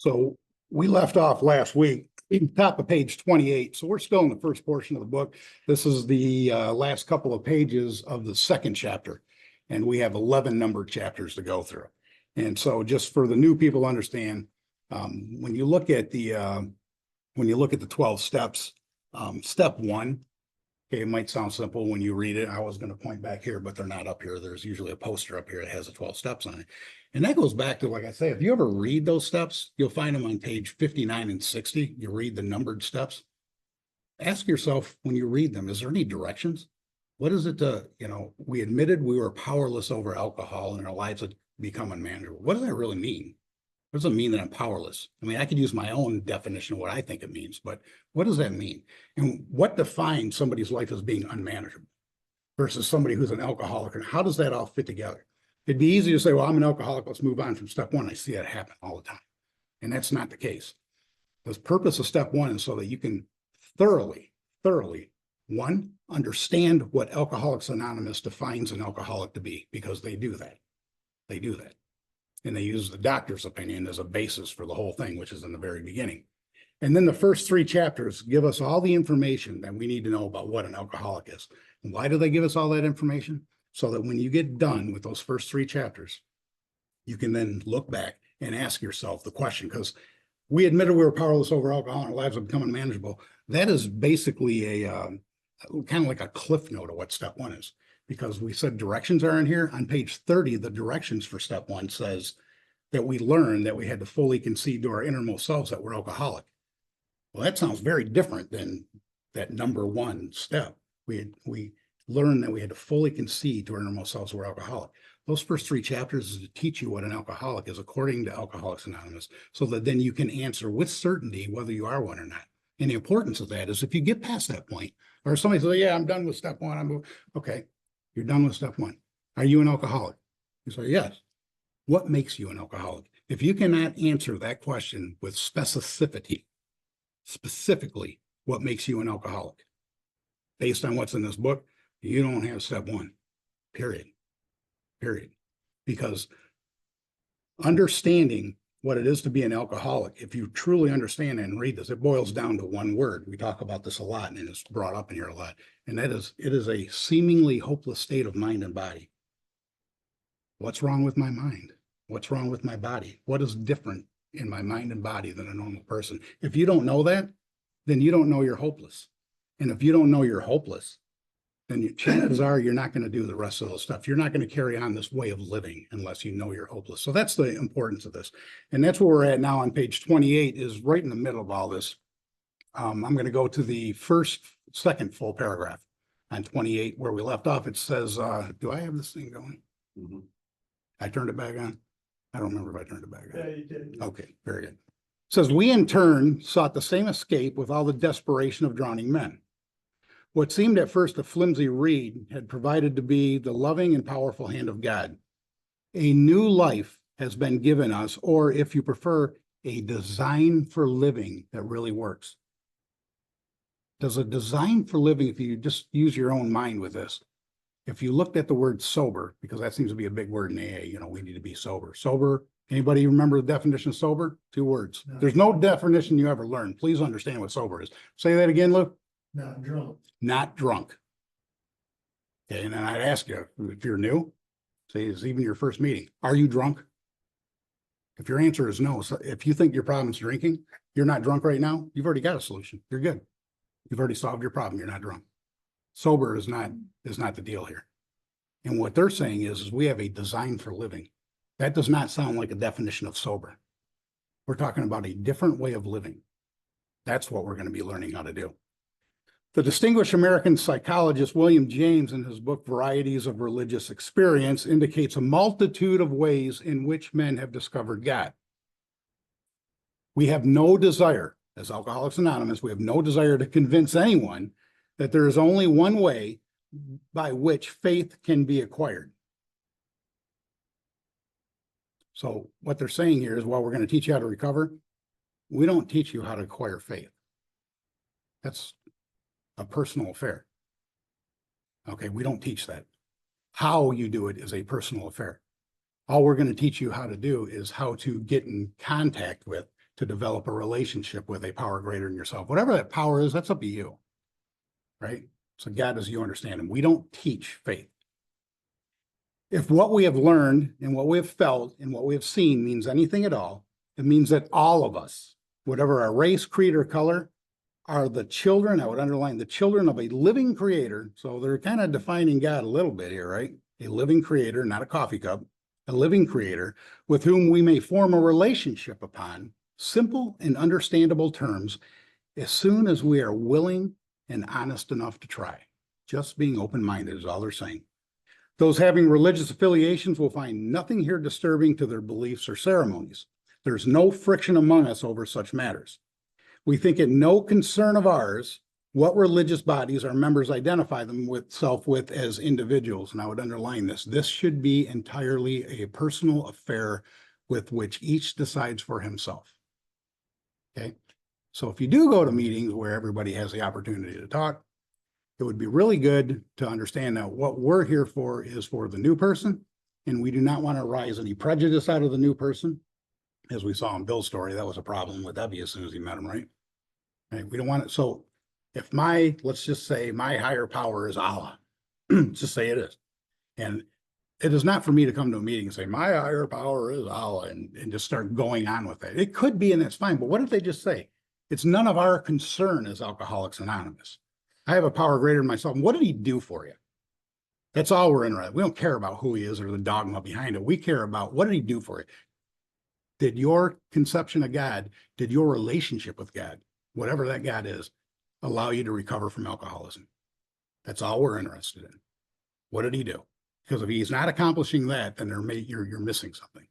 So we left off last week, top of page 28. So we're still in the first portion of the book. This is the last couple of pages of the second chapter. And we have 11 numbered chapters to go through. And so just for the new people to understand, when you look at the 12 steps, step one, okay, it might sound simple when you read it. I was going to point back here, but they're not up here. There's usually a poster up here that has the 12 steps on it. And that goes back to, like I say, if you ever read those steps, you'll find them on page 59 and 60. You read the numbered steps. Ask yourself when you read them, is there any directions? What is it to, we admitted we were powerless over alcohol and our lives had become unmanageable. What does that really mean? What does it mean that I'm powerless? I mean, I could use my own definition of what I think it means, but what does that mean? And what defines somebody's life as being unmanageable versus somebody who's an alcoholic? And how does that all fit together? It'd be easy to say, well, I'm an alcoholic. Let's move on from step one. I see that happen all the time. And that's not the case. The purpose of step one is so that you can thoroughly, one, understand what Alcoholics Anonymous defines an alcoholic to be, because they do that. They do that. And they use the doctor's opinion as a basis for the whole thing, which is in the very beginning. And then the first 3 chapters give us all the information that we need to know about what an alcoholic is. And why do they give us all that information? So that when you get done with those first 3 chapters, you can then look back and ask yourself the question, because we admitted we were powerless over alcohol and our lives have become unmanageable. That is basically a kind of like a cliff note of what step one is. Because we said directions are in here. On page 30, the directions for step one says that we learned that we had to fully concede to our innermost selves that we're alcoholic. Well, that sounds very different than that number 1 step. We learned that we had to fully concede to our innermost selves we're alcoholic. Those first 3 chapters is to teach you what an alcoholic is according to Alcoholics Anonymous, so that then you can answer with certainty whether you are one or not. And the importance of that is if you get past that point, or somebody says, yeah, I'm done with step 1. Okay. You're done with step 1. Are you an alcoholic? You say, yes. What makes you an alcoholic? If you cannot answer that question with specificity, specifically, what makes you an alcoholic? Based on what's in this book, you don't have step 1, period. Because understanding what it is to be an alcoholic, if you truly understand and read this, it boils down to one word. We talk about this a lot, and it's brought up in here a lot. And that is, it is a seemingly hopeless state of mind and body. What's wrong with my mind? What's wrong with my body? What is different in my mind and body than a normal person? If you don't know that, then you don't know you're hopeless. And if you don't know you're hopeless, then your chances are you're not going to do the rest of the stuff. You're not going to carry on this way of living unless you know you're hopeless. So that's the importance of this. And that's where we're at now on page 28, is right in the middle of all this. I'm going to go to the second full paragraph on 28 where we left off. It says, do I have this thing going? Mm-hmm. I turned it back on. I don't remember if I turned it back on. Yeah, you did. Okay, very good. It says, we in turn sought the same escape with all the desperation of drowning men. What seemed at first a flimsy reed had provided to be the loving and powerful hand of God. A new life has been given us, or if you prefer, a design for living that really works. Does a design for living, if you just use your own mind with this, if you looked at the word sober, because that seems to be a big word in AA, we need to be sober. Sober, anybody remember the definition of sober? 2 words. No. There's no definition you ever learn. Please understand what sober is. Say that again, Luke. Not drunk. Not drunk. Okay, and then I'd ask you, if you're new, say it's even your first meeting, are you drunk? If your answer is no, so if you think your problem is drinking, you're not drunk right now, you've already got a solution. You're good. You've already solved your problem. You're not drunk. Sober is not the deal here. And what they're saying is we have a design for living. That does not sound like a definition of sober. We're talking about a different way of living. That's what we're going to be learning how to do. The distinguished American psychologist William James, in his book Varieties of Religious Experience, indicates a multitude of ways in which men have discovered God. We have no desire, as Alcoholics Anonymous, we have no desire to convince anyone that there is only one way by which faith can be acquired. So what they're saying here is, while we're going to teach you how to recover, we don't teach you how to acquire faith. That's a personal affair. Okay, we don't teach that. How you do it is a personal affair. All we're going to teach you how to do is how to get in contact with, to develop a relationship with a power greater than yourself. Whatever that power is, that's up to you, right? So God as you understand him. We don't teach faith. If what we have learned and what we have felt and what we have seen means anything at all, it means that all of us, whatever our race, creed, or color, are the children, I would underline the children of a living creator. So they're kind of defining God a little bit here, right? A living creator, not a coffee cup, a living creator with whom we may form a relationship upon simple and understandable terms as soon as we are willing and honest enough to try. Just being open-minded is all they're saying. Those having religious affiliations will find nothing here disturbing to their beliefs or ceremonies. There's no friction among us over such matters. We think it no concern of ours what religious bodies our members identify themselves with as individuals. And I would underline this. This should be entirely a personal affair with which each decides for himself. Okay? So if you do go to meetings where everybody has the opportunity to talk, it would be really good to understand that what we're here for is for the new person, and we do not want to rise any prejudice out of the new person. As we saw in Bill's story, that was a problem with Evie as soon as he met him, right? Right? We don't want it. So if let's just say my higher power is Allah, just say it is. And it is not for me to come to a meeting and say, my higher power is Allah, and just start going on with it. It could be, and that's fine. But what if they just say, it's none of our concern as Alcoholics Anonymous. I have a power greater than myself. What did he do for you? That's all we're interested in. We don't care about who he is or the dogma behind it. We care about what did he do for you? Did your conception of God, did your relationship with God, whatever that God is, allow you to recover from alcoholism? That's all we're interested in. What did he do? Because if he's not accomplishing that, then you're missing something.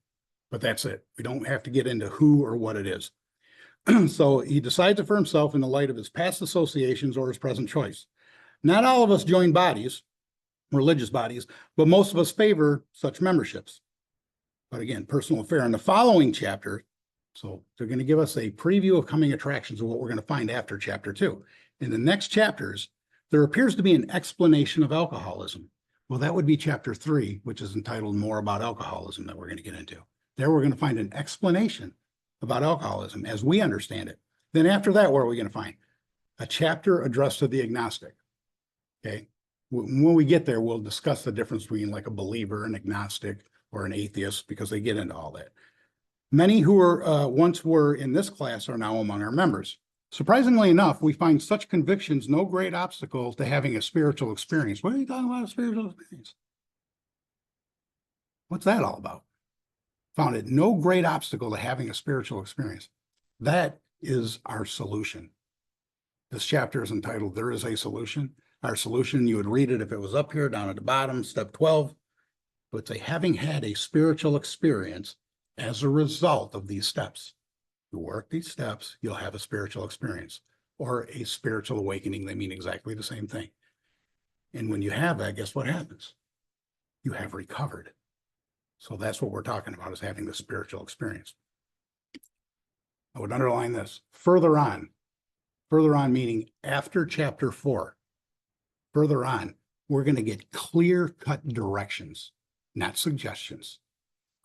But that's it. We don't have to get into who or what it is. So he decides it for himself in the light of his past associations or his present choice. Not all of us join bodies, religious bodies, but most of us favor such memberships. But again, personal affair. In the following chapter, so they're going to give us a preview of coming attractions of what we're going to find after chapter 2. In the next chapters, there appears to be an explanation of alcoholism. Well, that would be chapter 3, which is entitled More About Alcoholism, that we're going to get into. There we're going to find an explanation about alcoholism as we understand it. Then after that, what are we going to find? A chapter addressed to the agnostic. Okay. When we get there, we'll discuss the difference between like a believer, an agnostic, or an atheist, because they get into all that. Many who once were in this class are now among our members. Surprisingly enough, we find such convictions no great obstacle to having a spiritual experience. What are you talking about, a spiritual experience? What's that all about? Found it no great obstacle to having a spiritual experience. That is our solution. This chapter is entitled, There is a Solution. Our solution, you would read it if it was up here, down at the bottom, step 12. But it's having had a spiritual experience as a result of these steps. You work these steps, you'll have a spiritual experience or a spiritual awakening. They mean exactly the same thing. And when you have that, guess what happens? You have recovered. So that's what we're talking about, is having the spiritual experience. I would underline this. Further on meaning after chapter 4, further on, we're going to get clear-cut directions, not suggestions.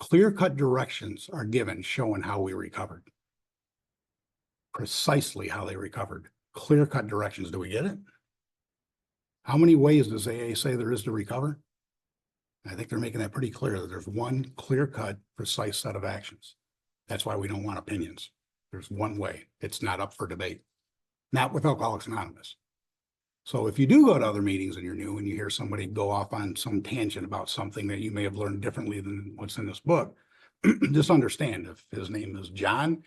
Clear-cut directions are given showing how we recovered. Precisely how they recovered. Clear-cut directions. Do we get it? How many ways does AA say there is to recover? I think they're making that pretty clear, that there's one clear-cut, precise set of actions. That's why we don't want opinions. There's one way. It's not up for debate. Not with Alcoholics Anonymous. So if you do go to other meetings and you're new and you hear somebody go off on some tangent about something that you may have learned differently than what's in this book, just understand, if his name is John,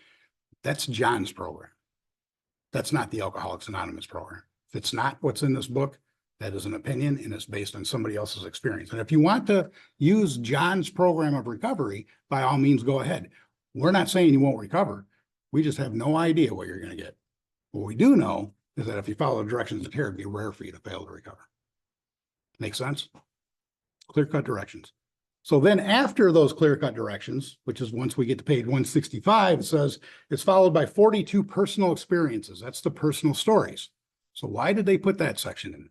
that's John's program. That's not the Alcoholics Anonymous program. If it's not what's in this book, that is an opinion and it's based on somebody else's experience. And if you want to use John's program of recovery, by all means, go ahead. We're not saying you won't recover. We just have no idea what you're going to get. What we do know is that if you follow the directions of here, it'd be rare for you to fail to recover. Make sense? Clear-cut directions. So then after those clear-cut directions, which is once we get to page 165, it says it's followed by 42 personal experiences. That's the personal stories. So why did they put that section in?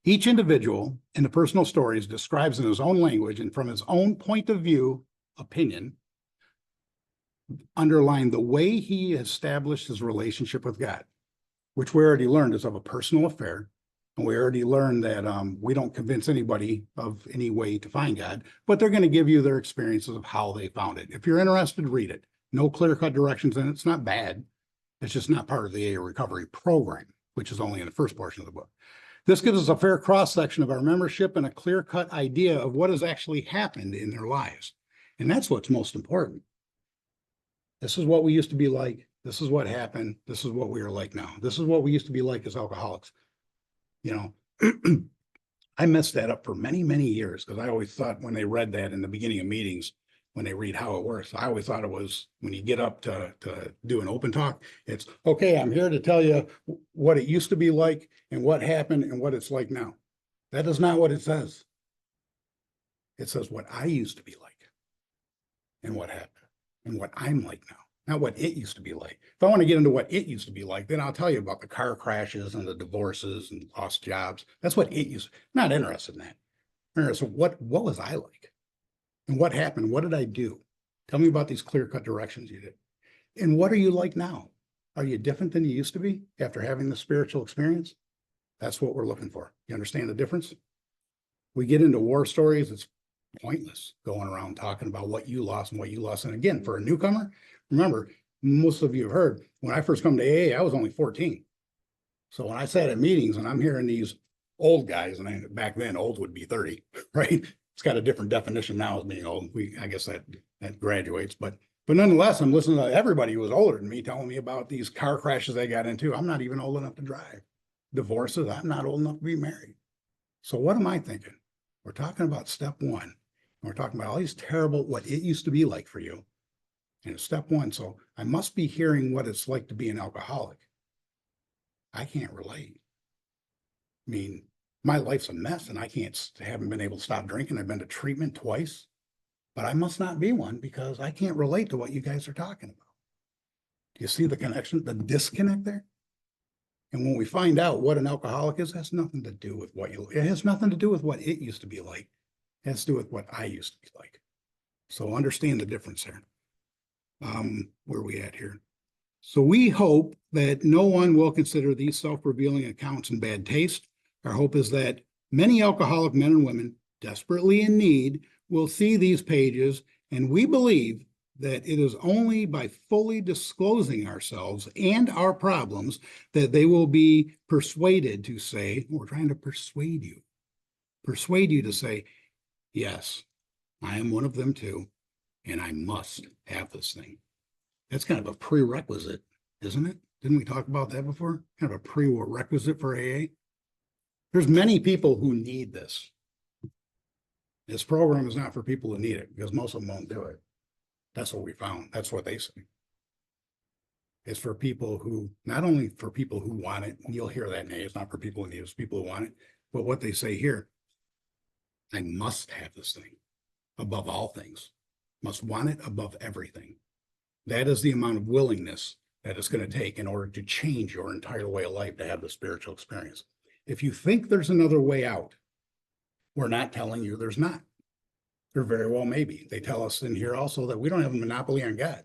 Each individual in the personal stories describes in his own language and from his own point of view, opinion, underline the way he established his relationship with God, which we already learned is of a personal affair. And we already learned that we don't convince anybody of any way to find God, but they're going to give you their experiences of how they found it. If you're interested, read it. No clear-cut directions in it. It's not bad. It's just not part of the AA recovery program, which is only in the first portion of the book. This gives us a fair cross-section of our membership and a clear-cut idea of what has actually happened in their lives. And that's what's most important. This is what we used to be like. This is what happened. This is what we are like now. This is what we used to be like as alcoholics. You know, I messed that up for many, many years because I always thought when they read that in the beginning of meetings, when they read how it works, I always thought it was when you get up to do an open talk, it's, okay, I'm here to tell you what it used to be like and what happened and what it's like now. That is not what it says. It says what I used to be like and what happened and what I'm like now. Not what it used to be like. If I want to get into what it used to be like, then I'll tell you about the car crashes and the divorces and lost jobs. That's what it used to be. Not interested in that. I'm interested in what was I like? And what happened? What did I do? Tell me about these clear-cut directions you did. And what are you like now? Are you different than you used to be after having the spiritual experience? That's what we're looking for. You understand the difference? We get into war stories. It's pointless going around talking about what you lost and what you lost. And again, for a newcomer, remember, most of you have heard, when I first come to AA, I was only 14. So when I sat at meetings and I'm hearing these old guys, and back then old would be 30, right? It's got a different definition now as being old. I guess that graduates, but nonetheless, I'm listening to everybody who was older than me telling me about these car crashes they got into. I'm not even old enough to drive. Divorces, I'm not old enough to be married. So what am I thinking? We're talking about step one. We're talking about all these terrible, what it used to be like for you. And it's step one. So I must be hearing what it's like to be an alcoholic. I can't relate. I mean, my life's a mess and I haven't been able to stop drinking. I've been to treatment twice, but I must not be one because I can't relate to what you guys are talking about. Do you see the connection, the disconnect there? And when we find out what an alcoholic is, it has nothing to do with it has nothing to do with what it used to be like. It has to do with what I used to be like. So understand the difference there. Where are we at here? So we hope that no one will consider these self-revealing accounts in bad taste. Our hope is that many alcoholic men and women desperately in need will see these pages, and we believe that it is only by fully disclosing ourselves and our problems that they will be persuaded to say, we're trying to persuade you to say, yes, I am one of them too, and I must have this thing. That's kind of a prerequisite, isn't it? Didn't we talk about that before? Kind of a prerequisite for AA. There's many people who need this. This program is not for people who need it because most of them won't do it. That's what we found. That's what they say. It's for people who, not only for people who want it, and you'll hear that name, it's not for people who need it, it's people who want it, but what they say here, I must have this thing above all things, must want it above everything. That is the amount of willingness that it's going to take in order to change your entire way of life to have the spiritual experience. If you think there's another way out, we're not telling you there's not. There very well may be. They tell us in here also that we don't have a monopoly on God.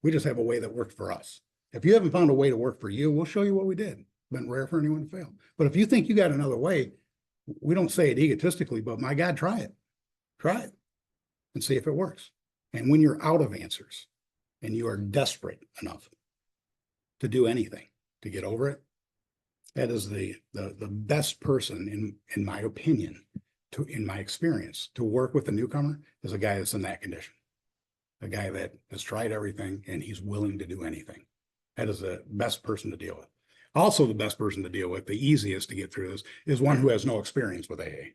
We just have a way that worked for us. If you haven't found a way to work for you, we'll show you what we did. It's been rare for anyone to fail. But if you think you got another way, we don't say it egotistically, but my God, try it. Try it and see if it works. And when you're out of answers and you are desperate enough to do anything to get over it, that is the best person, in my opinion, in my experience, to work with a newcomer is a guy that's in that condition. A guy that has tried everything and he's willing to do anything. That is the best person to deal with. Also, the best person to deal with, the easiest to get through this, is one who has no experience with AA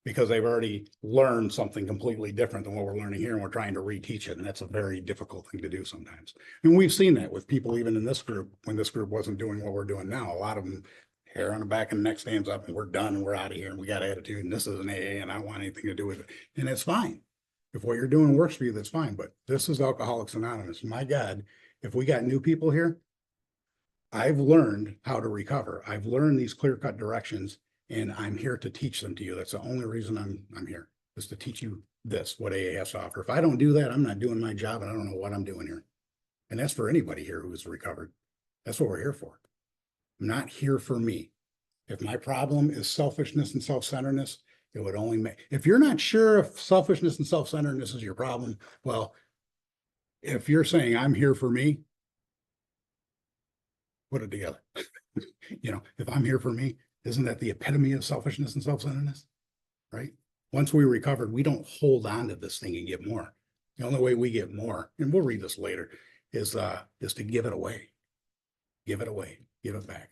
because they've already learned something completely different than what we're learning here and we're trying to reteach it. And that's a very difficult thing to do sometimes. And we've seen that with people even in this group, when this group wasn't doing what we're doing now. A lot of them, hair on the back and the neck stands up and we're done and we're out of here and we got attitude and this is an AA and I don't want anything to do with it. And it's fine. If what you're doing works for you, that's fine. But this is Alcoholics Anonymous. My God, if we got new people here, I've learned how to recover. I've learned these clear-cut directions and I'm here to teach them to you. That's the only reason I'm here, is to teach you this, what AA has to offer. If I don't do that, I'm not doing my job and I don't know what I'm doing here. And that's for anybody here who is recovered. That's what we're here for. I'm not here for me. If my problem is selfishness and self-centeredness, it would only make, if you're not sure if selfishness and self-centeredness is your problem, well, if you're saying I'm here for me, put it together. You know, if I'm here for me, isn't that the epitome of selfishness and self-centeredness? Right? Once we recovered, we don't hold on to this thing and get more. The only way we get more, and we'll read this later, is to give it away. Give it away, give it back.